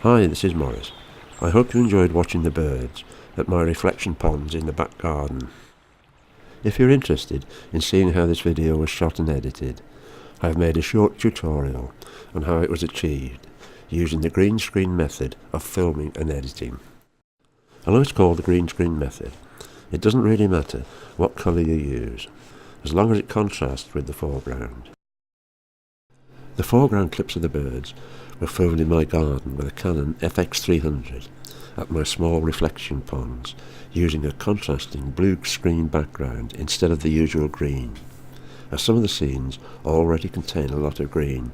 Hi, this is Morris. I hope you enjoyed watching the birds at my reflection ponds in the back garden. If you're interested in seeing how this video was shot and edited, I have made a short tutorial on how it was achieved using the green screen method of filming and editing. Although it's called the green screen method, it doesn't really matter what colour you use, as long as it contrasts with the foreground. The foreground clips of the birds were filmed in my garden with a Canon FX300 at my small reflection ponds, using a contrasting blue screen background instead of the usual green, as some of the scenes already contain a lot of green.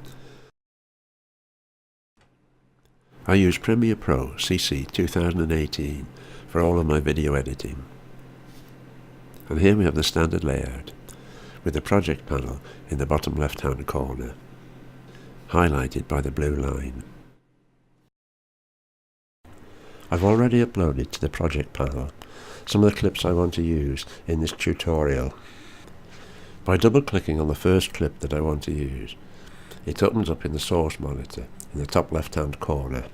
I use Premiere Pro CC 2018 for all of my video editing. And here we have the standard layout, with the project panel in the bottom left hand corner, highlighted by the blue line. I've already uploaded to the project panel some of the clips I want to use in this tutorial. By double-clicking on the first clip that I want to use, it opens up in the source monitor in the top left-hand corner.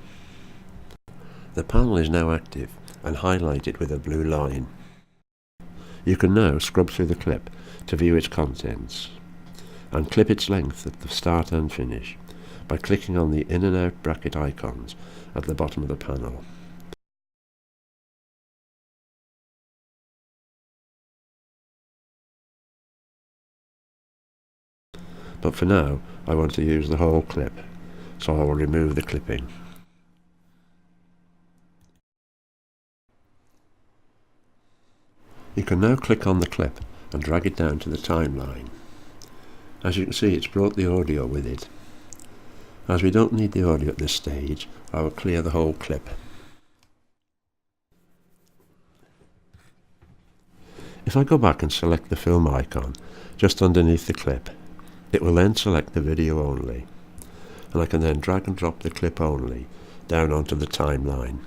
The panel is now active and highlighted with a blue line. You can now scrub through the clip to view its contents and clip its length at the start and finish by clicking on the in and out bracket icons at the bottom of the panel. But for now, I want to use the whole clip, so I will remove the clipping. You can now click on the clip and drag it down to the timeline. As you can see, it's brought the audio with it. As we don't need the audio at this stage, I will clear the whole clip. If I go back and select the film icon just underneath the clip, it will then select the video only, and I can then drag and drop the clip only down onto the timeline.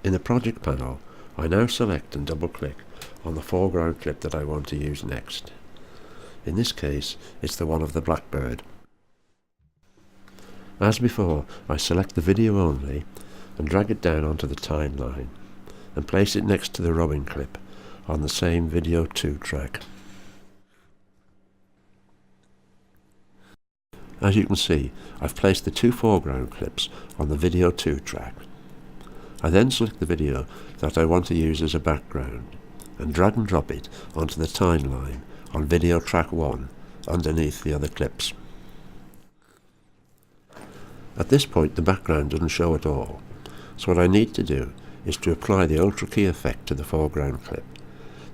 In the project panel, I now select and double click on the foreground clip that I want to use next. In this case, it's the one of the blackbird. As before, I select the video only and drag it down onto the timeline and place it next to the robin clip on the same video 2 track. As you can see, I've placed the 2 foreground clips on the video 2 track. I then select the video that I want to use as a background and drag and drop it onto the timeline on video track 1 underneath the other clips. At this point the background doesn't show at all, so what I need to do is to apply the Ultra Key effect to the foreground clip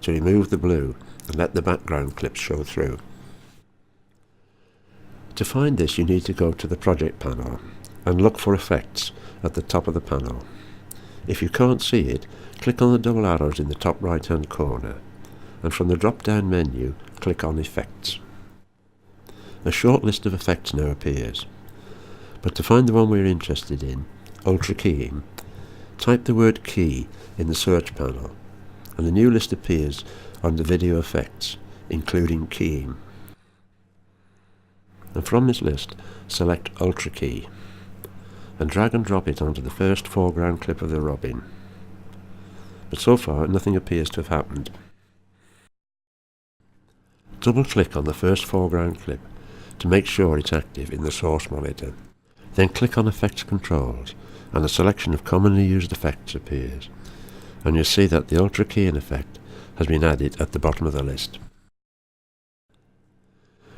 to remove the blue and let the background clips show through. To find this, you need to go to the project panel and look for effects at the top of the panel. If you can't see it, click on the double arrows in the top right hand corner, and from the drop down menu click on Effects. A short list of effects now appears, but to find the one we're interested in, Ultra Keying, type the word key in the search panel and a new list appears under Video Effects, including Keying. And from this list, select Ultra Key and drag and drop it onto the first foreground clip of the robin. But so far nothing appears to have happened. Double click on the first foreground clip to make sure it's active in the source monitor. Then click on Effects Controls and a selection of commonly used effects appears, and you'll see that the Ultra Keying effect has been added at the bottom of the list.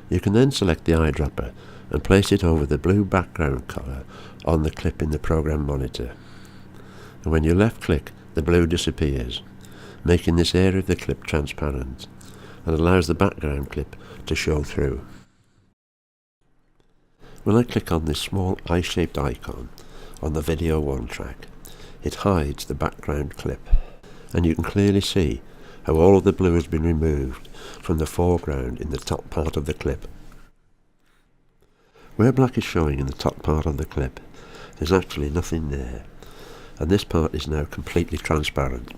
You can then select the eyedropper and place it over the blue background colour on the clip in the program monitor. And when you left click, the blue disappears, making this area of the clip transparent and allows the background clip to show through. When I click on this small eye-shaped icon on the video 1 track, it hides the background clip, and you can clearly see how all of the blue has been removed from the foreground in the top part of the clip. Where black is showing in the top part of the clip, there's actually nothing there, and this part is now completely transparent.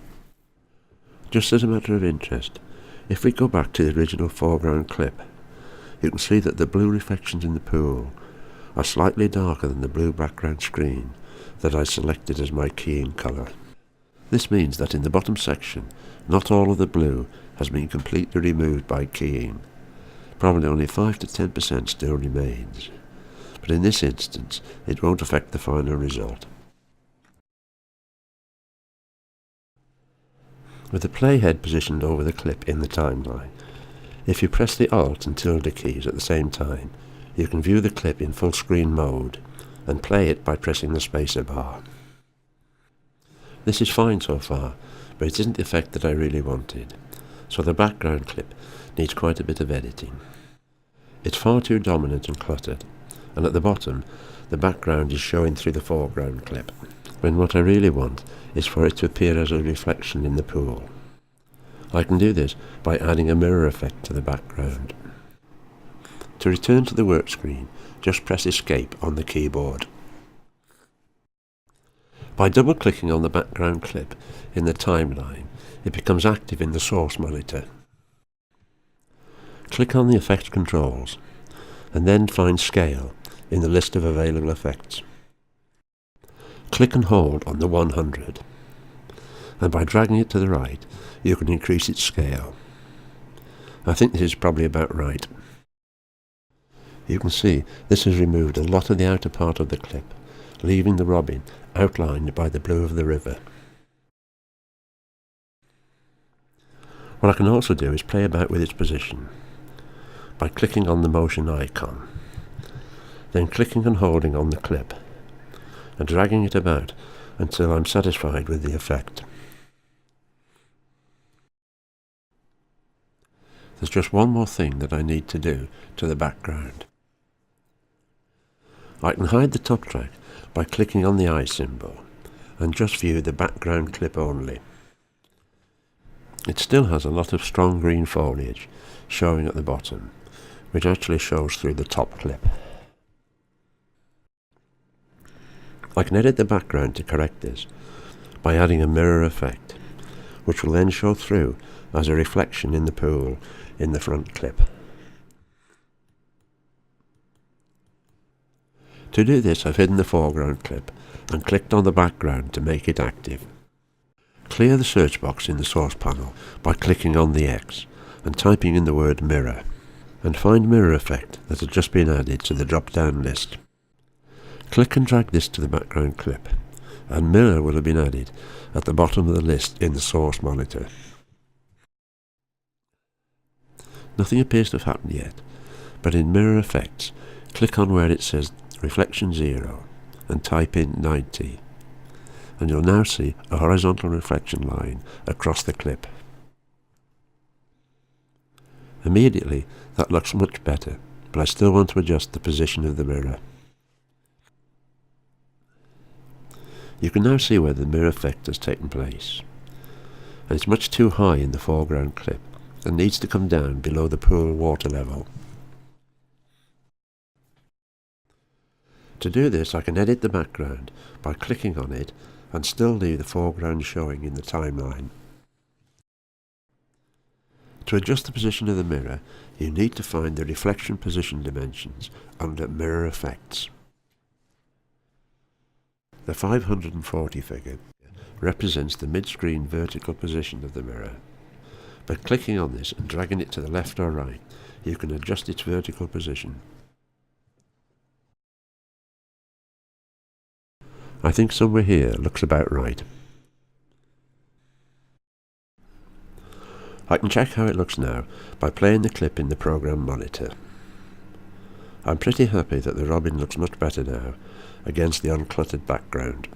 Just as a matter of interest, if we go back to the original foreground clip, you can see that the blue reflections in the pool are slightly darker than the blue background screen that I selected as my keying colour. This means that in the bottom section, not all of the blue has been completely removed by keying. Probably only 5 to 10% still remains, but in this instance it won't affect the final result. With the playhead positioned over the clip in the timeline, if you press the Alt and tilde keys at the same time, you can view the clip in full screen mode and play it by pressing the spacer bar. This is fine so far, but it isn't the effect that I really wanted, so the background clip needs quite a bit of editing. It's far too dominant and cluttered, and at the bottom the background is showing through the foreground clip, when what I really want is for it to appear as a reflection in the pool. I can do this by adding a mirror effect to the background. To return to the work screen, just press Escape on the keyboard. By double-clicking on the background clip in the timeline, it becomes active in the source monitor. Click on the Effect controls, and then find Scale in the list of available effects. Click and hold on the 100, and by dragging it to the right, you can increase its scale. I think this is probably about right. You can see this has removed a lot of the outer part of the clip, leaving the robin outlined by the blue of the river. What I can also do is play about with its position by clicking on the motion icon, then clicking and holding on the clip and dragging it about until I'm satisfied with the effect. There's just one more thing that I need to do to the background. I can hide the top track by clicking on the eye symbol and just view the background clip only. It still has a lot of strong green foliage showing at the bottom, which actually shows through the top clip. I can edit the background to correct this by adding a mirror effect, which will then show through as a reflection in the pool in the front clip. To do this, I've hidden the foreground clip and clicked on the background to make it active. Clear the search box in the source panel by clicking on the X and typing in the word mirror, and find mirror effect that has just been added to the drop-down list. Click and drag this to the background clip, and mirror will have been added at the bottom of the list in the source monitor. Nothing appears to have happened yet, but in mirror effects, click on where it says reflection 0 and type in 90, and you'll now see a horizontal reflection line across the clip. Immediately that looks much better, but I still want to adjust the position of the mirror. You can now see where the mirror effect has taken place, and it's much too high in the foreground clip and needs to come down below the pool water level. To do this, I can edit the background by clicking on it and still leave the foreground showing in the timeline. To adjust the position of the mirror, you need to find the reflection position dimensions under Mirror Effects. The 540 figure represents the mid-screen vertical position of the mirror. By clicking on this and dragging it to the left or right, you can adjust its vertical position. I think somewhere here looks about right. I can check how it looks now by playing the clip in the program monitor. I'm pretty happy that the robin looks much better now against the uncluttered background.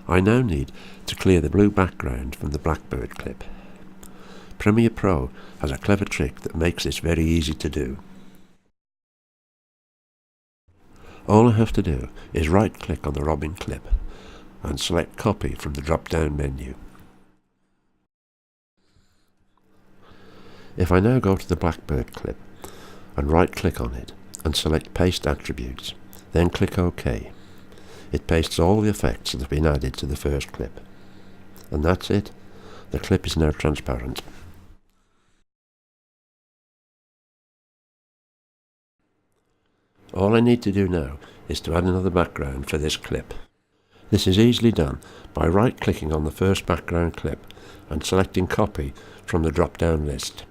I now need to clear the blue background from the blackbird clip. Premiere Pro has a clever trick that makes this very easy to do. All I have to do is right-click on the robin clip and select Copy from the drop-down menu. If I now go to the blackbird clip and right-click on it and select Paste Attributes, then click OK, it pastes all the effects that have been added to the first clip. And that's it. The clip is now transparent. All I need to do now is to add another background for this clip. This is easily done by right-clicking on the first background clip and selecting Copy from the drop-down list.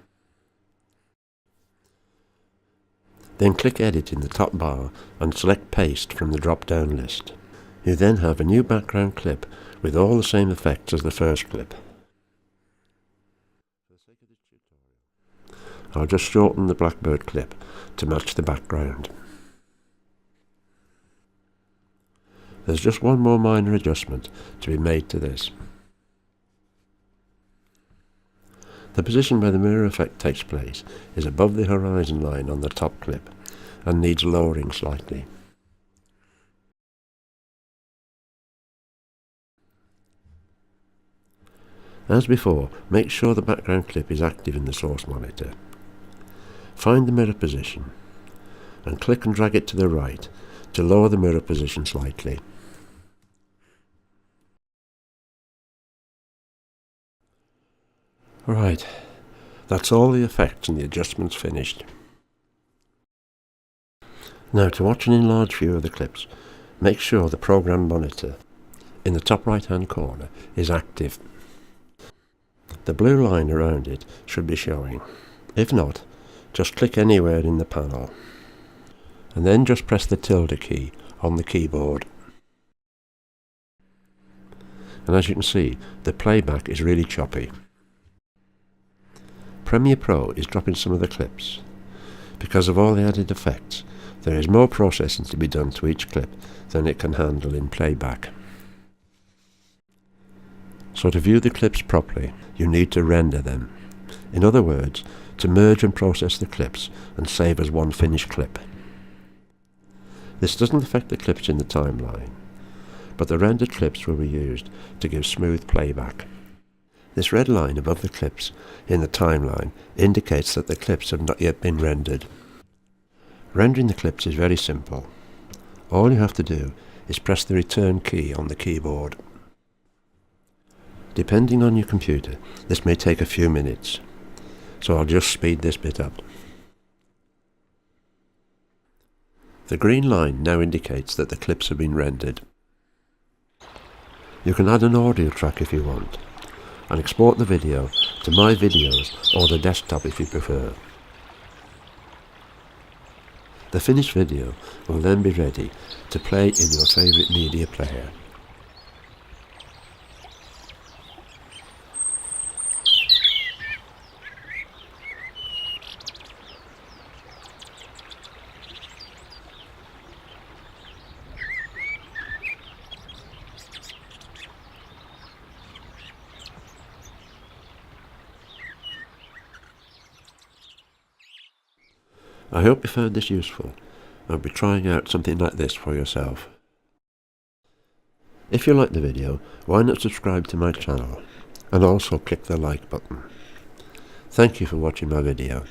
Then click Edit in the top bar and select Paste from the drop-down list. You then have a new background clip with all the same effects as the first clip. I'll just shorten the blackbird clip to match the background. There's just one more minor adjustment to be made to this. The position where the mirror effect takes place is above the horizon line on the top clip and needs lowering slightly. As before, make sure the background clip is active in the source monitor. Find the mirror position and click and drag it to the right to lower the mirror position slightly. Right, that's all the effects and the adjustments finished. Now to watch an enlarged view of the clips, make sure the program monitor in the top right hand corner is active. The blue line around it should be showing. If not, just click anywhere in the panel and then just press the tilde key on the keyboard. And as you can see, the playback is really choppy. Premiere Pro is dropping some of the clips. Because of all the added effects, there is more processing to be done to each clip than it can handle in playback. So to view the clips properly, you need to render them. In other words, to merge and process the clips and save as one finished clip. This doesn't affect the clips in the timeline, but the rendered clips will be used to give smooth playback. This red line above the clips in the timeline indicates that the clips have not yet been rendered. Rendering the clips is very simple. All you have to do is press the return key on the keyboard. Depending on your computer, this may take a few minutes, so I'll just speed this bit up. The green line now indicates that the clips have been rendered. You can add an audio track if you want, and export the video to My Videos or the desktop if you prefer. The finished video will then be ready to play in your favourite media player. I hope you found this useful and be trying out something like this for yourself. If you liked the video, why not subscribe to my channel and also click the like button. Thank you for watching my video.